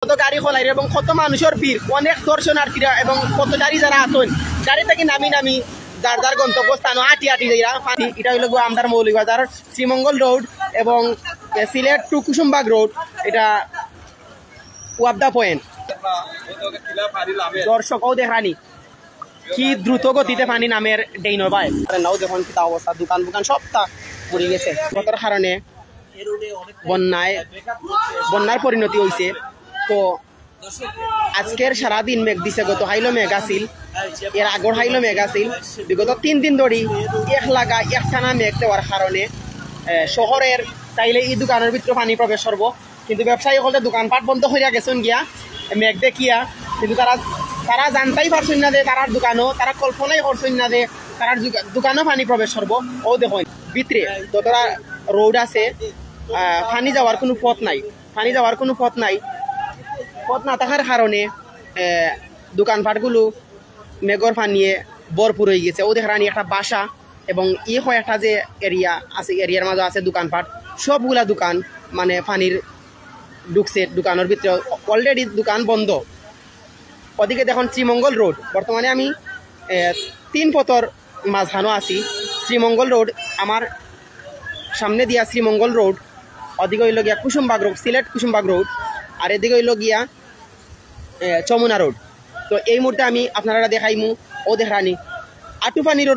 কত গাড়ি খোলাই এবং কত মানুষের ভিড়, অনেক দর্শনার্থীরা এবং কত গাড়ি যারা আসেন গাড়ি থেকে নামি যার যার গন্তব্যস্থান হাঁটি যাইরা। এটা হইল আমদার মৌলভীবাজার শ্রীমঙ্গল রোড এবং সিলেট টু কুসুমবাগ রোড, এটা ওয়াবদা পয়েন্ট। দর্শকও দেখানি কি দ্রুত গতিতে পানি নামের ডেইন ভাই নাও দেখুন কি অবস্থা, দোকান সবটা পড়ে গেছে। কতর কারণে বন্যার পরিণতি হয়েছে। তো আজকের সারাদিন মেঘ দিছে, গত হাইলো মেঘ আসিল, এর আগর হাইলো মেঘ আসিল, বিগত 3 দিন ধরে একটানা মেঘ দেওয়ার কারণে শহরের চাইলে এই দোকানের ভিতরে পানি প্রবেশ করব, কিন্তু ব্যবসায়ী হলে দোকানপাট বন্ধ হইয়া গেছেন গিয়া মেঘ দেখিয়া। কিন্তু তারা জানতেই পারছেন না যে তারার দোকানও, তারা কল্পনাই করছেন না যে তারার দোকানও পানি প্রবেশ করব। ও দেখুন ভিতরে যতটা রোড আছে পানি যাওয়ার কোনো পথ নাই। পথ না থাকার কারণে দোকানপাটগুলো মেঘর পানিয়ে ভরপুর হয়ে গেছে। ও দেখানি একটা বাসা এবং একটা যে এরিয়া আছে, এরিয়ার মাঝে আছে দোকানপাট, সবগুলা দোকান মানে পানির ঢুকছে। দোকানের ভিতরে অলরেডি দোকান বন্ধ। ওদিকে দেখুন শ্রীমঙ্গল রোড, বর্তমানে আমি 3 পথর মাঝখানো আছি। শ্রীমঙ্গল রোড আমার সামনে দিয়া শ্রীমঙ্গল রোড, ওদিকে হইল গিয়া কুসুমবাগ রোড, সিলেট কুসুমবাগ রোড, আর এদিকে হইল গিয়া চমুনা রোড। তো এই মুহূর্তে আমি আপনারা দেখাইমু ও দেখানি আটুপানির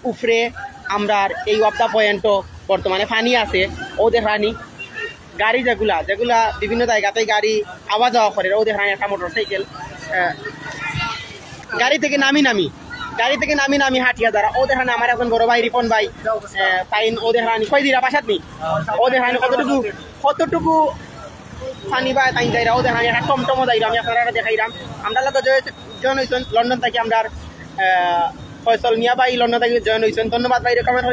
উপরে আমরা এই ওয়াবদা পয়েন্টও বর্তমানে পানি আছে। ও দেখানি গাড়ি যেগুলা বিভিন্ন জায়গাতে গাড়ি আওয়া যাওয়া করে। ও দেখানি একটা মোটরসাইকেল গাড়ি থেকে নামি হাঁটিয়া দ্বারা। ও দেখানি আমার এখন বড় ভাই রিপন ভাই তাইন। ও দেখানি কই দিরা বাসাত নি। ও দেখানি কতটুকু পানি বা তাই যাইরা। ও দেখানি একটা টমটমও যাইরা, আমি আপনারা দেখাইলাম। আমরা লোক জয়েন হয়েছেন লন্ডন থেকে, আমরা ফয়সল মিয়া ভাই লন্ডন থেকে জয়েন হয়েছেন। ধন্যবাদ ভাই কমেন্ট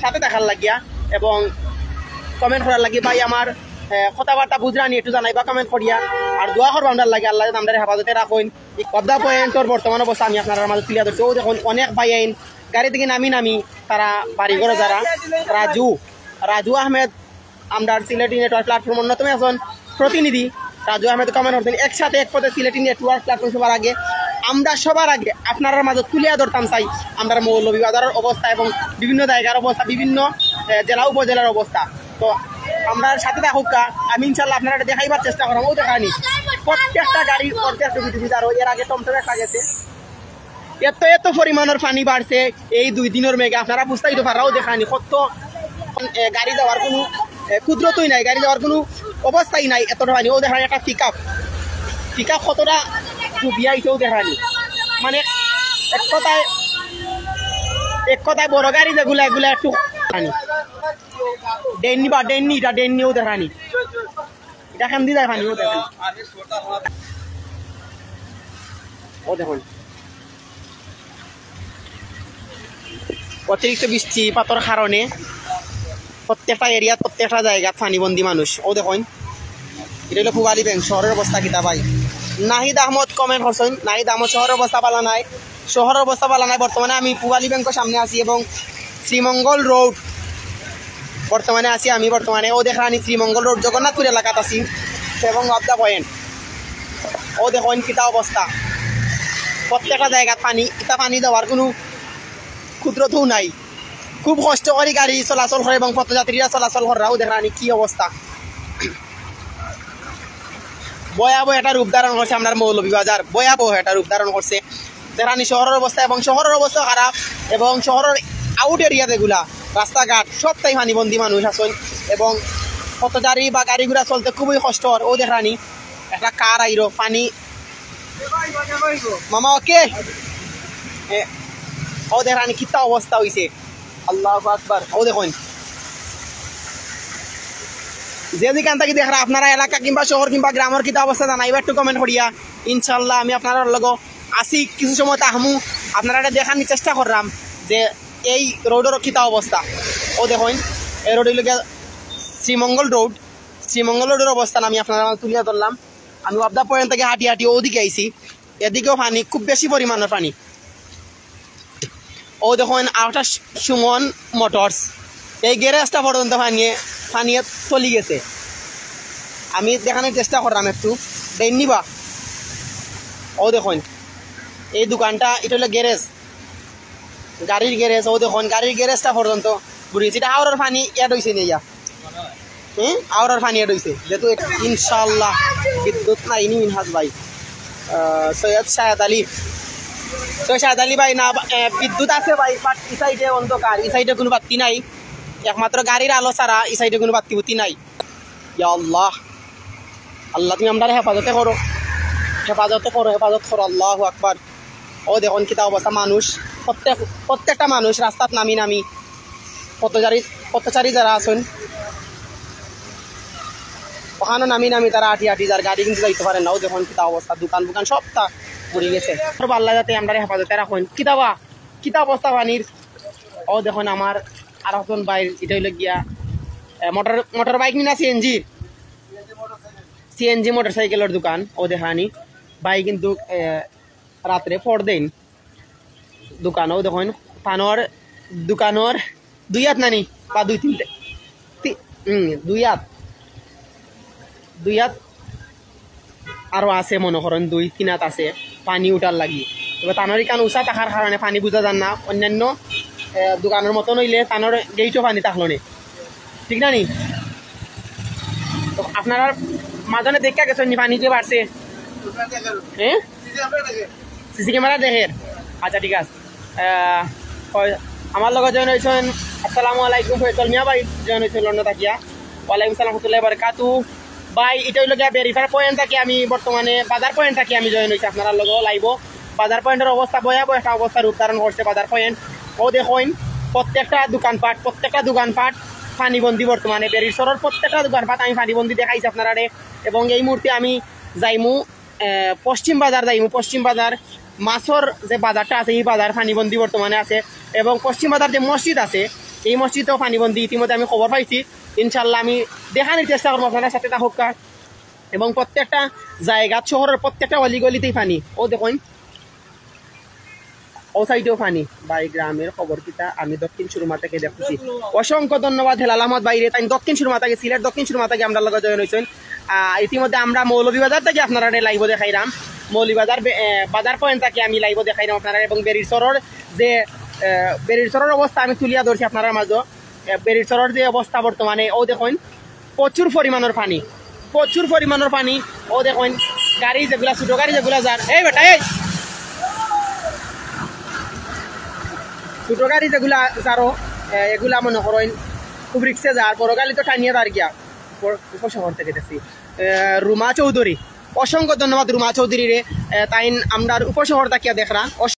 সাথে দেখার লাগিয়া এবং কমেন্ট করার লাগি। ভাই আমার কথাবার্তা বুঝরানি একটু জানাইবা কমেন্ট করিয়া, আর দোয়া করবো আমরা লাগে আল্লাহ আমরা হেফাজতে রাখুন। ওয়াবদা পয়েন্টর বর্তমান অবস্থা আমি আপনার মাঝে তুলিয়া ধরছি। ও দেখুন অনেক ভাই আইন গাড়ি থেকে নামি তারা বাড়িঘরে যারা রাজু আহমেদ, আমরা সিলেটি নেটওয়ার্ক প্ল্যাটফর্ম অন্যতম একজন প্রতিনিধি। রাজু আহমেদ কমেন্ট করতেন একসাথে এক পথে সিলেটি নেটওয়ার্ক প্ল্যাটফর্ম সবার আগে আপনার মাঝে তুলিয়া ধরতাম চাই আমরা মৌলভীবাজারের অবস্থা এবং বিভিন্ন জায়গার অবস্থা, বিভিন্ন জেলা উপজেলার অবস্থা। তো আমরা সাথে থাকুক, আমি ইনশাল্লাহ আপনারা দেখাইবার চেষ্টা করলাম। ও দেখানি প্রত্যেকটা গাড়ি এর আগে টমটম একটা গেছে। এত পরিমাণের পানি বাড়ছে এই 2 দিনের মেঘে, আপনারা বুঝতেই তো পারাও। দেখানি কত গাড়ি যাওয়ার কোনো কুদরতই নাই, গাড়ি যাওয়ার কোনো অবস্থাই নাই, এতটা পানি। ও দেখানি একটা পিক আপ কতটা ডুবিয়াইছেও দেখানি। মানে এক কথায় বড় গাড়ি যেগুলো এগুলো একটু পানি ডেননিও দেখানি, এটা কেন দিয়ে পানি। ও দেখুন অতিরিক্ত বৃষ্টিপাতের কারণে প্রত্যেকটা এরিয়া প্রত্যেকটা জায়গা পানিবন্দী মানুষ। ও দেখুন এটা হলো পুবালি ব্যাংক শহরের অবস্থা কিতা ভাই। নাহিদ আহমদ কমেন্ট করছেন, নাহিদ আহমদ শহরের অবস্থা পালা নাই। বর্তমানে আমি পুবালি ব্যাংকের সামনে আছি এবং শ্রীমঙ্গল রোড বর্তমানে আছি আমি। ও দেখানি শ্রীমঙ্গল রোড জগন্নাথপুর এলাকাত আছি এবং ওয়াবদা পয়েন্ট। ও দেখুন কিতা অবস্থা, প্রত্যেকটা জায়গাত পানি দেওয়ার কোনো ক্ষুদ্রতও নাই। খুব কষ্ট করে গাড়ি চলাচল করে এবং পথযাত্রীরা চলাচল করে। ও দেখানি কি অবস্থা, ভয়াবহ একটা রূপ ধারণ করছে আপনার মৌলভীবাজার, ভয়াবহ একটা রূপ ধারণ করছে। দেখানি শহরের অবস্থা এবং শহরের অবস্থা খারাপ এবং শহরের আউট এরিয়া যেগুলা রাস্তাঘাট সবটাই পানিবন্দী মানুষ আছেন এবং পথচারী বা গাড়ি ঘোড়া চলতে খুবই কষ্ট। ও দেখানি একটা কার আইরো পানি মামা ওকে। ও দেখানি কিতা অবস্থা হয়েছে, আল্লাহু আকবার। ও দেখুন যেখান থেকে দেখা আপনারা এলাকা কিংবা শহর কিংবা গ্রামের কিতা অবস্থা জানাইবা একটু কমেন্ট করিয়া। ইনশাল্লাহ আমি আপনার লগ আসি কিছু সময় তাহমু, আপনারা এটা দেখানোর চেষ্টা করলাম যে এই রোডের কিতা অবস্থা। ও দেখুন এই রোড হইল শ্রীমঙ্গল রোডের অবস্থান আমি আপনারা তুলিয়া ধরলাম। আমি ওয়াবদা পয়েন্ট থেকে হাঁটি ওদিকে আইছি, এদিকেও পানি খুব বেশি পরিমাণের পানি। ও দেখুন আরেকটা সুমন মোটরস, এই গ্যারেজটা পর্যন্ত পানিয়ে চলি গেছে। আমি দেখানোর চেষ্টা করলাম একটু দেন নিবা ও দেখুন এই দোকানটা এটা হলো গ্যারেজ গাড়ির গ্যারেজ ও দেখুন গাড়ির গ্যারেজটা পর্যন্ত ঘুরিয়েছি এটা আওরার পানি এড হয়েছে নিয়ে আওরার পানি এড হয়েছে যেহেতু ইনশাল্লাহ বিদ্যুৎ নাই নি মিনহাজ ভাই সৈয়দ শাহেদ আলী ভাই না বিদ্যুৎ আছে ভাই বাট এই সাইডে অন্ধকার এই সাইডে কোনো বাতি নাই একমাত্র গাড়ির আলো ছাড়া এই সাইডে কোনো বাতি বুতি নাই ইয়া আল্লাহ আল্লাহ তুমি আমরা হেফাজত করো আল্লাহু আকবার ও দেখুন কিতা অবস্থা মানুষ প্রত্যেকটা মানুষ রাস্তাত নামি পথচারী যারা আছেন ওখানে নামি তারা হাঁটি যার গাড়ি কিন্তু যাইতে পারেন না ও দেখুন কিতা অবস্থা দোকান সবটা ঘুরে গেছে আল্লাহ যাতে আমরা হেফাজতে রাখুন কিতা অবস্থা পানির ও দেখুন আমার আর একজন বাইর এটা হইল গিয়া মোটর বাইক নিনা সিএনজি মোটরসাইকেলের দোকান ও দেখানি ভাই কিন্তু রাত্রে ফোর দেন দোকানও দেখুন পানোর দোকানোর 2 হাত নানি বা 2-3 2 হাত আরো আছে মনে করেন 2-3 হাত আছে পানি উঠার লাগি তবে তানোর কান উঁচা থাকার কারণে পানি বুঝা যান না অন্যান্য দোকানের মতন হইলে তানোর গেইটও পানি থাকলো নি ঠিক না নি তো আপনারা মাঝনে দেখা গেছেন নি পানি যে বাড়ছে হ্যাঁ সিসি ক্যামেরা দেখেন আচ্ছা ঠিক আছে আমার লগত জয়েন হয়েছেন আসসালামু আলাইকুম ফয়সল মিয়া ভাই জয়েন হয়েছেন লন্ডন থাকিয়া ওয়ালাইকুম সালাম রহমতুল্লাহি বারাকাতু ভাই এটা হইল গিয়া ভেরিফাই পয়েন্ট থাকি আমি বর্তমানে বাজার পয়েন্ট থাকি আমি জয়েন হয়েছি আপনার লগ লাইব বাজার পয়েন্টের অবস্থা ভয়াবহ একটা অবস্থা রূপ ধারণ করছে বাজার পয়েন্ট ও দেখুন প্রত্যেকটা দোকানপাট পানিবন্দি বর্তমানে বেরিসরের প্রত্যেকটা দোকানপাট আমি পানিবন্দি দেখাইছি আপনারা এবং এই মুহূর্তে আমি যাইমু পশ্চিম বাজার মাছর যে বাজারটা আছে এই বাজার পানিবন্দি বর্তমানে আছে এবং পশ্চিম বাজার যে মসজিদ আছে এই মসজিদেও পানিবন্দি ইতিমধ্যে আমি খবর পাইছি ইনশাল্লাহ আমি দেখানোর চেষ্টা করবো আপনাদের সাথে থাকুক এবং প্রত্যেকটা জায়গা শহরের প্রত্যেকটা অলিগলিতেই পানি ও দেখুন ও সাইডেও পানি ভাই গ্রামের খবর কিতা আমি দক্ষিণ সুরমা থেকে দেখতেছি অসংখ্য ধন্যবাদ হেলাল আহমদ ভাই রে তাই দক্ষিণ সুরমা থেকে সিলেট দক্ষিণ সুরমা থেকে আমরা লগে জয়েন হয়েছেন ইতিমধ্যে আমরা মৌলভীবাজার থেকে আপনারা লাইভ দেখাইলাম মৌলভীবাজার বাজার পয়েন্ট থেকে আমি লাইভ দেখাইলাম আপনারা এবং বেরিরসরের অবস্থা আমি তুলিয়া ধরছি আপনারা মাঝে বেরিরসরের যে অবস্থা বর্তমানে ও দেখুন প্রচুর পরিমাণের পানি ও দেখুন গাড়ি যেগুলা ছোট গাড়ি যেগুলা যার এই বেটা এই ছোট গাড়ি যেগুলা যারো এগুলা মনে করেন খুব রিক্সে যার বড় গাড়ি তো টানিয়ে দাঁড় গিয়া উপশহর থেকে দেখছি রুমা চৌধুরী অসংখ্য ধন্যবাদ রুমা চৌধুরী রে তাই আমরা উপশহর তাকিয়া দেখরা